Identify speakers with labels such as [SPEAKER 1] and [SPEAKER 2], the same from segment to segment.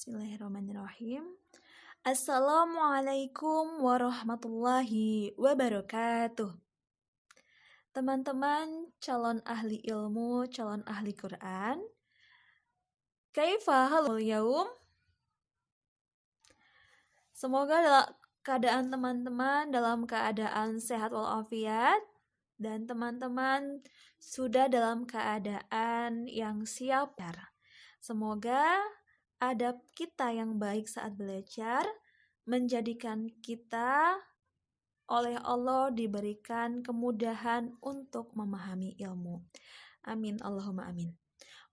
[SPEAKER 1] Bismillahirrahmanirrahim. Assalamualaikum warahmatullahi wabarakatuh. Teman-teman calon ahli ilmu, calon ahli Quran. Kaifa halul yaum? Semoga dalam keadaan teman-teman dalam keadaan sehat walafiat dan teman-teman sudah dalam keadaan yang siap. Semoga adab kita yang baik saat belajar menjadikan kita oleh Allah diberikan kemudahan untuk memahami ilmu. Amin, Allahumma amin.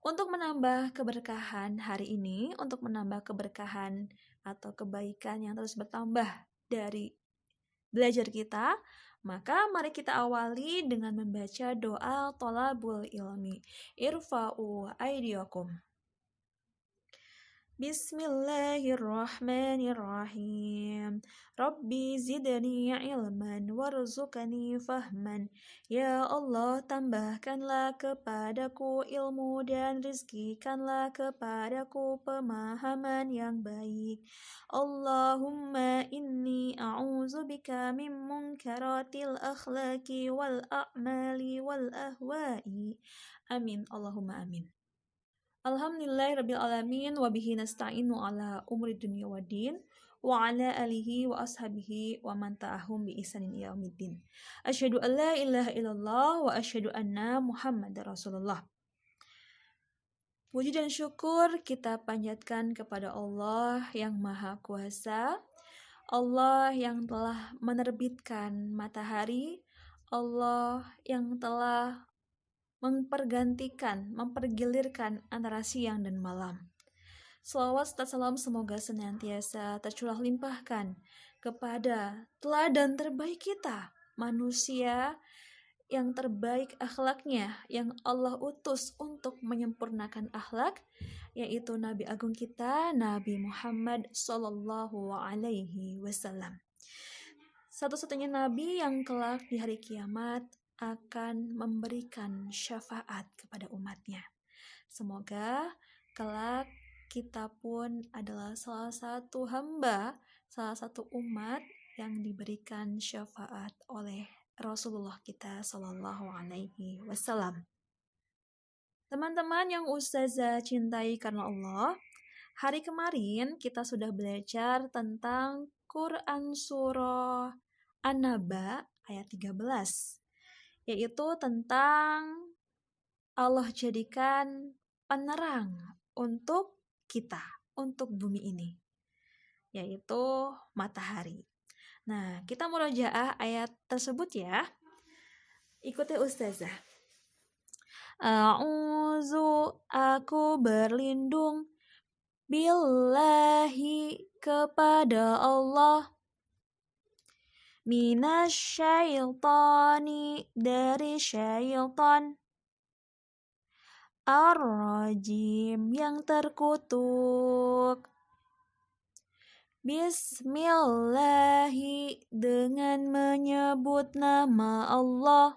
[SPEAKER 1] Untuk menambah keberkahan hari ini, untuk menambah keberkahan atau kebaikan yang terus bertambah dari belajar kita, maka mari kita awali dengan membaca doa thalabul ilmi. Irfa'u aydiyakum. Bismillahirrahmanirrahim. Rabbi zidni ilman warzuqni fahman. Ya Allah, tambahkanlah kepadaku ilmu dan rizkikanlah kepadaku pemahaman yang baik. Allahumma inni a'udzubika min munkaratil akhlaqi wal a'mali wal ahwa'i. Amin, Allahumma amin. Alhamdulillahirrabbilalamin wa bihi nasta'inu ala umri dunya wa din wa ala alihi wa ashabihi wa man ta'ahum bi ihsanin ila yaumiddin. Asyhadu an la ilaha illallah wa asyhadu anna Muhammadar Rasulullah. Puji dan syukur kita panjatkan kepada Allah yang Maha Kuasa, Allah yang telah menerbitkan matahari, Allah yang telah mempergilirkan antara siang dan malam. Selawat serta salam semoga senantiasa tercurah limpahkan kepada teladan terbaik kita, manusia yang terbaik akhlaknya, yang Allah utus untuk menyempurnakan akhlak, yaitu Nabi Agung kita, Nabi Muhammad Sallallahu Alaihi Wasallam. Satu-satunya Nabi yang kelak di hari kiamat akan memberikan syafaat kepada umatnya. Semoga kelak kita pun adalah salah satu hamba, salah satu umat yang diberikan syafaat oleh Rasulullah kita Sallallahu Alaihi Wasallam. Teman-teman yang Ustazah cintai karena Allah, hari kemarin kita sudah belajar tentang Quran Surah An-Naba ayat 13. Yaitu tentang Allah jadikan penerang untuk kita, untuk bumi ini, yaitu matahari. Nah, kita murojaah ayat tersebut ya. Ikuti Ustazah. Aku berlindung billahi kepada Allah, minasyaitani dari syaitan, ar-rajim yang terkutuk. Bismillahi dengan menyebut nama Allah,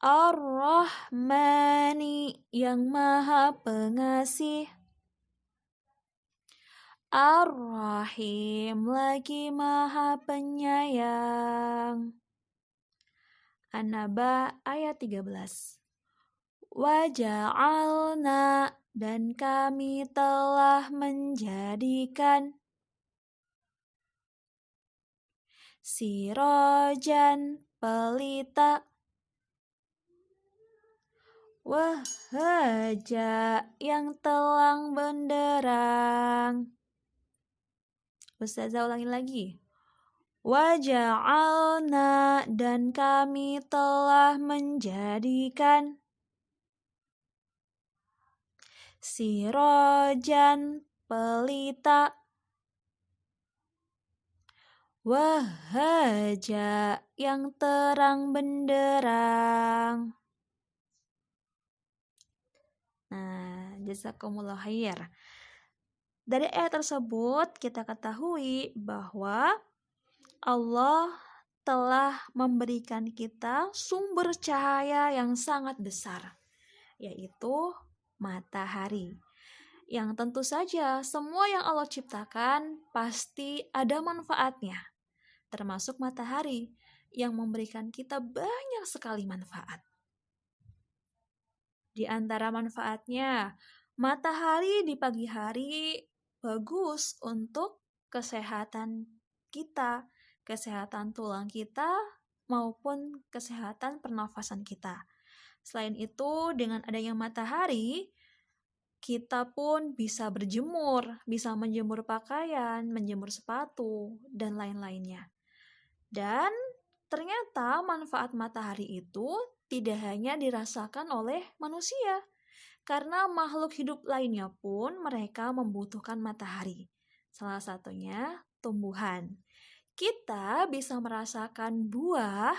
[SPEAKER 1] ar-Rahmani yang maha pengasih, Ar-Rahim lagi maha penyayang. An-Naba ayat 13. Waja'alna dan kami telah menjadikan sirajan pelita, wahaja yang telang benderang. Ustazah ulangi lagi. Waja'alna dan kami telah menjadikan sirajan pelita, wahaja yang terang benderang. Nah, jazakumullah khair. Dari ayat tersebut kita ketahui bahwa Allah telah memberikan kita sumber cahaya yang sangat besar, yaitu matahari. yang tentu saja semua yang Allah ciptakan pasti ada manfaatnya, termasuk matahari yang memberikan kita banyak sekali manfaat. Di antara manfaatnya, matahari di pagi hari bagus untuk kesehatan kita, kesehatan tulang kita, maupun kesehatan pernafasan kita. Selain itu, dengan adanya matahari, kita pun bisa berjemur, bisa menjemur pakaian, menjemur sepatu, dan lain-lainnya. Dan ternyata manfaat matahari itu tidak hanya dirasakan oleh manusia, karena makhluk hidup lainnya pun mereka membutuhkan matahari. Salah satunya tumbuhan. Kita bisa merasakan buah,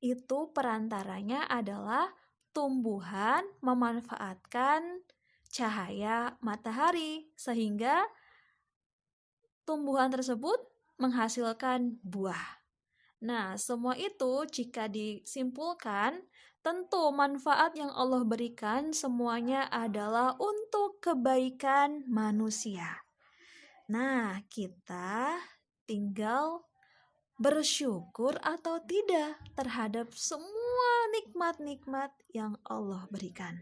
[SPEAKER 1] itu perantaranya adalah tumbuhan memanfaatkan cahaya matahari, sehingga tumbuhan tersebut menghasilkan buah. Nah, semua itu jika disimpulkan, tentu manfaat yang Allah berikan semuanya adalah untuk kebaikan manusia. Nah, kita tinggal bersyukur atau tidak terhadap semua nikmat-nikmat yang Allah berikan.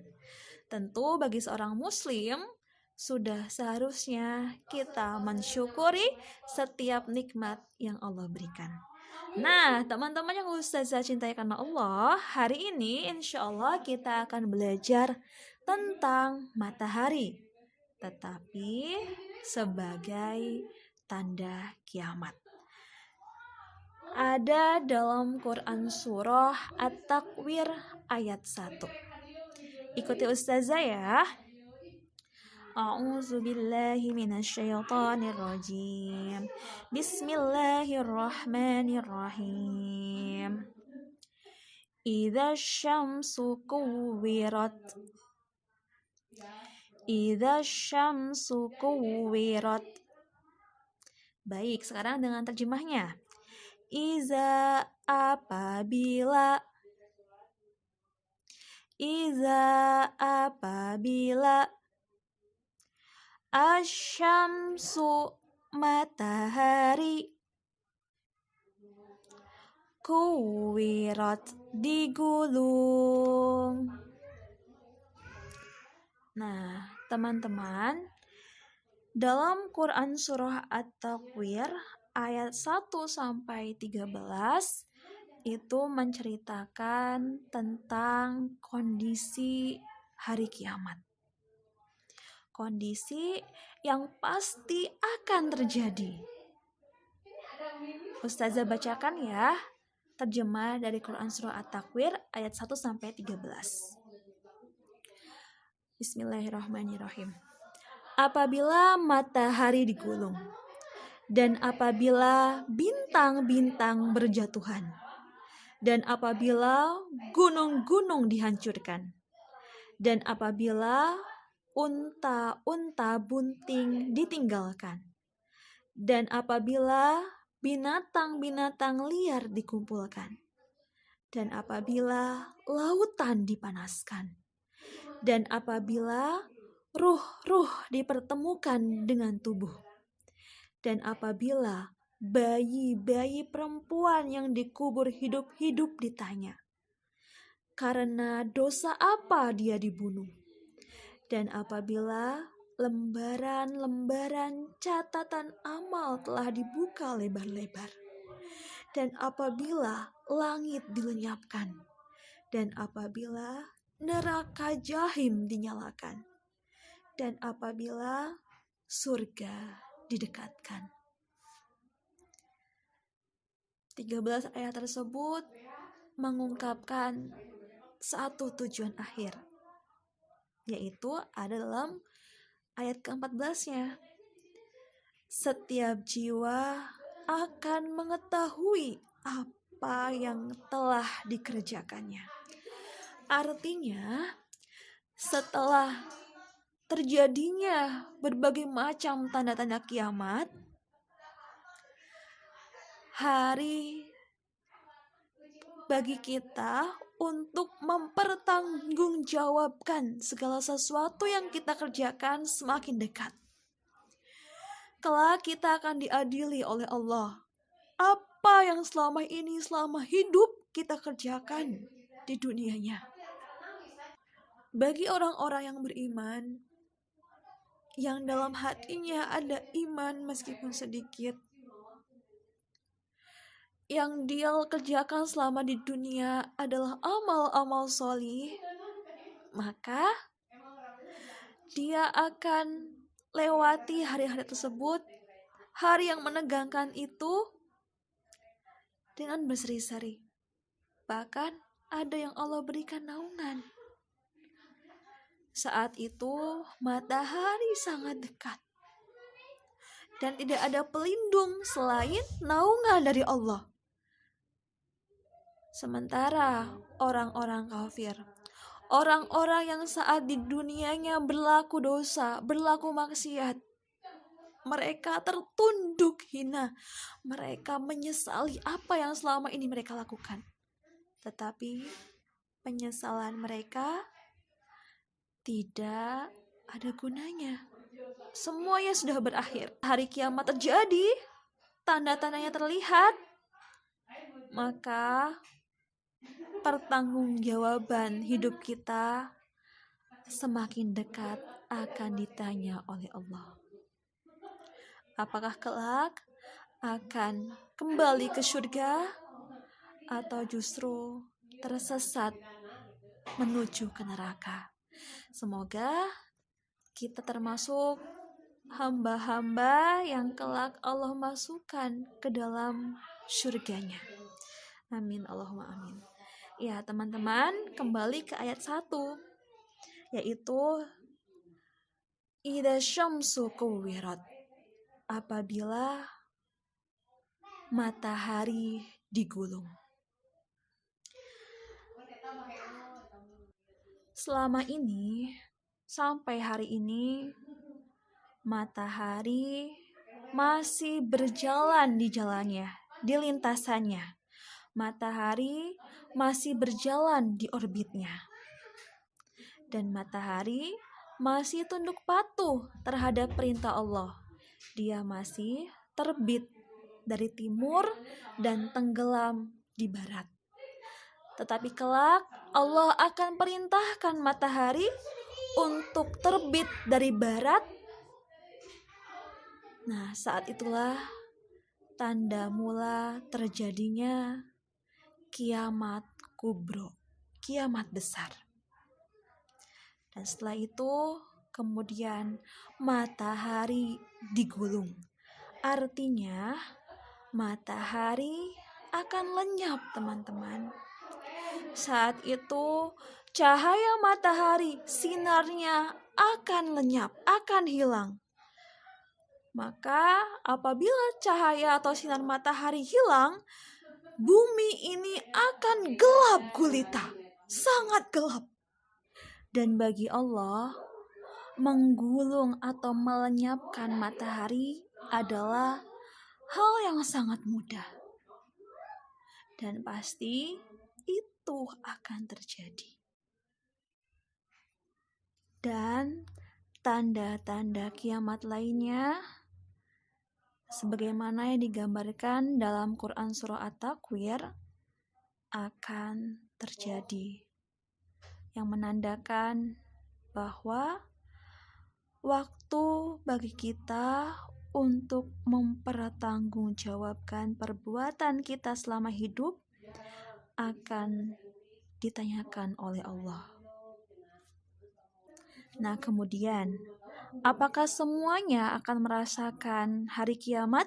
[SPEAKER 1] Tentu bagi seorang muslim, sudah seharusnya kita mensyukuri setiap nikmat yang Allah berikan. Nah, teman-teman yang Ustazah cintai karena Allah, hari ini insya Allah kita akan belajar tentang matahari, tetapi sebagai tanda kiamat. Ada dalam Quran Surah At-Takwir ayat 1. Ikuti Ustazah ya. A'udzu billahi minasyaitonir rajim. Bismillahirrahmanirrahim. Idza syamsu kuwirat. Idza syamsu kuwirat. Baik, sekarang dengan terjemahnya. Iza apabila asyamsu matahari kuwirat digulung. Nah, teman-teman, dalam Quran Surah At-Takwir ayat 1-13 itu menceritakan tentang kondisi hari kiamat. Kondisi yang pasti akan terjadi. Ustazah bacakan ya terjemah dari Quran Surah At-Takwir ayat 1-13. Bismillahirrahmanirrahim. Apabila matahari digulung, dan apabila bintang-bintang berjatuhan, dan apabila gunung-gunung dihancurkan, dan apabila unta-unta bunting ditinggalkan, dan apabila binatang-binatang liar dikumpulkan, dan apabila lautan dipanaskan, dan apabila ruh-ruh dipertemukan dengan tubuh, dan apabila bayi-bayi perempuan yang dikubur hidup-hidup ditanya, karena dosa apa dia dibunuh, dan apabila lembaran-lembaran catatan amal telah dibuka lebar-lebar, dan apabila langit dilenyapkan, dan apabila neraka jahim dinyalakan, dan apabila surga didekatkan. 13 ayat tersebut mengungkapkan satu tujuan akhir, yaitu ada dalam ayat ke-14-nya. Setiap jiwa akan mengetahui apa yang telah dikerjakannya. Artinya, setelah terjadinya berbagai macam tanda-tanda kiamat, hari bagi kita untuk mempertanggungjawabkan segala sesuatu yang kita kerjakan semakin dekat. Kelak kita akan diadili oleh Allah. Apa yang selama hidup kita kerjakan di dunianya. Bagi orang-orang yang beriman, yang dalam hatinya ada iman meskipun sedikit, yang dia kerjakan selama di dunia adalah amal-amal solih, maka dia akan lewati hari-hari tersebut, hari yang menegangkan itu, dengan berseri-seri. Bahkan ada yang Allah berikan naungan. Saat itu matahari sangat dekat dan tidak ada pelindung selain naungan dari Allah. Sementara orang-orang kafir, orang-orang yang saat di dunianya berlaku dosa, berlaku maksiat, mereka tertunduk hina, mereka menyesali apa yang selama ini mereka lakukan. Tetapi penyesalan mereka tidak ada gunanya. Semuanya sudah berakhir. Hari kiamat terjadi, tanda-tandanya terlihat, maka pertanggungjawaban hidup kita semakin dekat akan ditanya oleh Allah. Apakah kelak akan kembali ke surga atau justru tersesat menuju ke neraka? Semoga kita termasuk hamba-hamba yang kelak Allah masukkan ke dalam surganya. Amin, Allahumma amin. Ya teman-teman, kembali ke ayat 1, yaitu idza syamsu kuwirat, apabila matahari digulung. Selama ini, sampai hari ini, matahari masih berjalan di jalannya, di lintasannya. Matahari masih berjalan di orbitnya. Dan matahari masih tunduk patuh terhadap perintah Allah. Dia masih terbit dari timur dan tenggelam di barat. Tetapi kelak Allah akan perintahkan matahari untuk terbit dari barat. Nah, saat itulah tanda mula terjadinya kiamat kubro, kiamat besar. Dan setelah itu kemudian matahari digulung. Artinya matahari akan lenyap, teman-teman. Saat itu cahaya matahari, sinarnya akan lenyap, akan hilang. Maka apabila cahaya atau sinar matahari hilang, bumi ini akan gelap gulita, sangat gelap. Dan bagi Allah, menggulung atau melenyapkan matahari adalah hal yang sangat mudah. Dan pasti itu akan terjadi. Dan tanda-tanda kiamat lainnya sebagaimana yang digambarkan dalam Quran Surah At-Takwir akan terjadi, yang menandakan bahwa waktu bagi kita untuk mempertanggungjawabkan perbuatan kita selama hidup akan ditanyakan oleh Allah. Nah, kemudian apakah semuanya akan merasakan hari kiamat?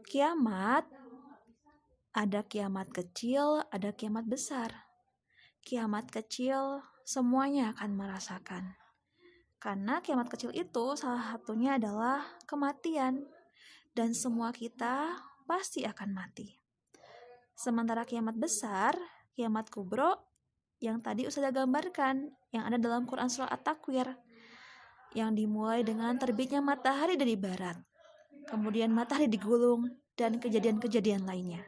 [SPEAKER 1] Kiamat, ada kiamat kecil, ada kiamat besar. Kiamat kecil semuanya akan merasakan. Karena kiamat kecil itu salah satunya adalah kematian. Dan semua kita pasti akan mati. Sementara kiamat besar, kiamat kubro, yang tadi sudah gambarkan, yang ada dalam Quran Surah At-Takwir, yang dimulai dengan terbitnya matahari dari barat, kemudian matahari digulung, dan kejadian-kejadian lainnya.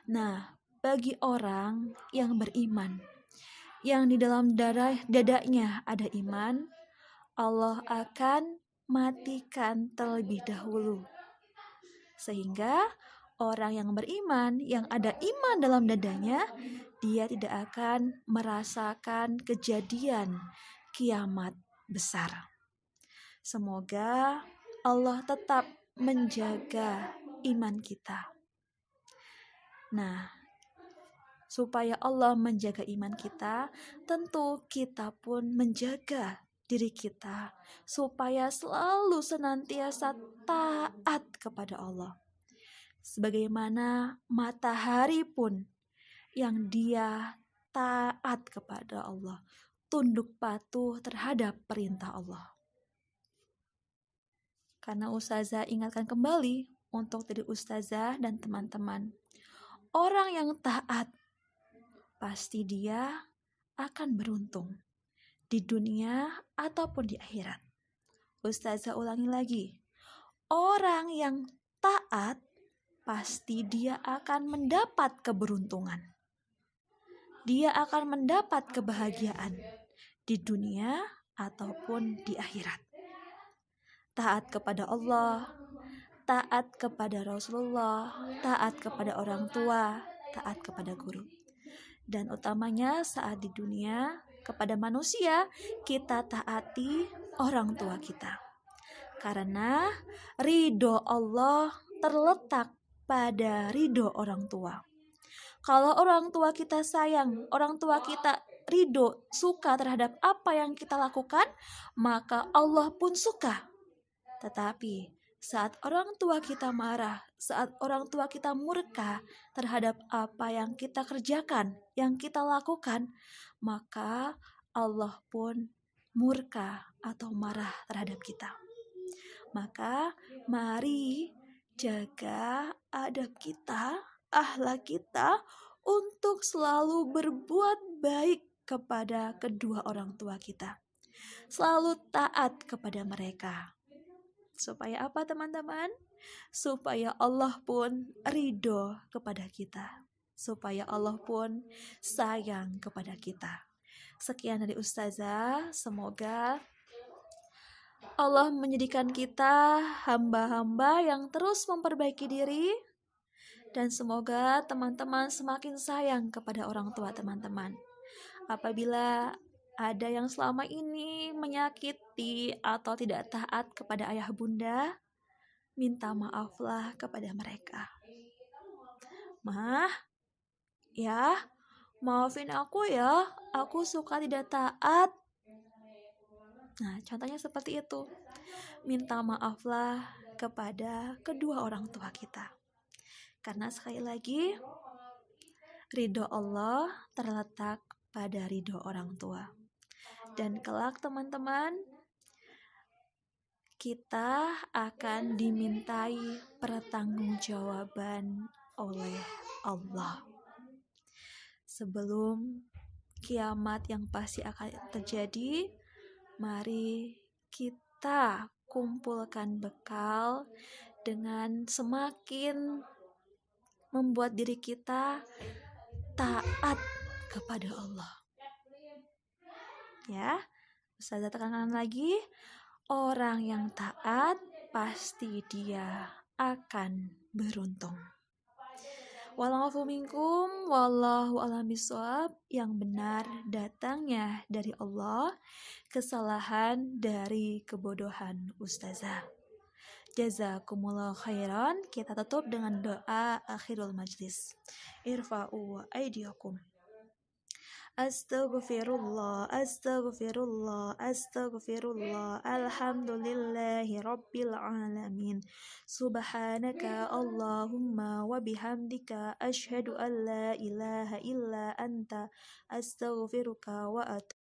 [SPEAKER 1] Nah, bagi orang yang beriman, yang di dalam dadanya ada iman, Allah akan matikan terlebih dahulu. Sehingga orang yang beriman, yang ada iman dalam dadanya, dia tidak akan merasakan kejadian kiamat besar. Semoga Allah tetap menjaga iman kita. Nah, supaya Allah menjaga iman kita, tentu kita pun menjaga diri kita supaya selalu senantiasa taat kepada Allah. Sebagaimana matahari pun yang dia taat kepada Allah, tunduk patuh terhadap perintah Allah. Karena ustazah ingatkan kembali untuk diri ustazah dan teman-teman, orang yang taat pasti dia akan beruntung di dunia ataupun di akhirat. Ustazah ulangi lagi, orang yang taat pasti dia akan mendapat keberuntungan. Dia akan mendapat kebahagiaan di dunia ataupun di akhirat. Taat kepada Allah, taat kepada Rasulullah, taat kepada orang tua, taat kepada guru. Dan utamanya saat di dunia, kepada manusia, kita taati orang tua kita. Karena ridho Allah terletak pada ridho orang tua. Kalau orang tua kita sayang, orang tua kita ridho, suka terhadap apa yang kita lakukan, maka Allah pun suka. Tetapi saat orang tua kita marah, saat orang tua kita murka terhadap apa yang kita kerjakan, yang kita lakukan, maka Allah pun murka atau marah terhadap kita. Maka mari jaga adab kita, akhlak kita untuk selalu berbuat baik kepada kedua orang tua kita. Selalu taat kepada mereka. Supaya apa teman-teman? Supaya Allah pun ridho kepada kita. Supaya Allah pun sayang kepada kita. Sekian dari ustazah. Semoga Allah menjadikan kita hamba-hamba yang terus memperbaiki diri. Dan semoga teman-teman semakin sayang kepada orang tua teman-teman. Apabila ada yang selama ini menyakiti atau tidak taat kepada ayah bunda, minta maaflah kepada mereka. Mah, ya, maafin aku ya, aku suka tidak taat. Nah, contohnya seperti itu. Minta maaflah kepada kedua orang tua kita. Karena sekali lagi, ridho Allah terletak pada ridho orang tua. Dan kelak teman-teman, kita akan dimintai pertanggungjawaban oleh Allah. Sebelum kiamat yang pasti akan terjadi, mari kita kumpulkan bekal dengan semakin membuat diri kita taat kepada Allah. Ya, Ustazah tekankan lagi, orang yang taat pasti dia akan beruntung. Wallahu minkum, wallahu a'lam bishawab. Yang benar datangnya dari Allah, kesalahan dari kebodohan ustazah. Jazakumullah khairan. Kita tutup dengan doa akhirul majlis. Irfa'u aydiyakum. Astaghfirullah, astaghfirullah, astaghfirullah. Alhamdulillahi rabbil alamin. Subhanaka Allahumma wa bihamdika asyhadu an la ilaha illa anta astaghfiruka wa atubu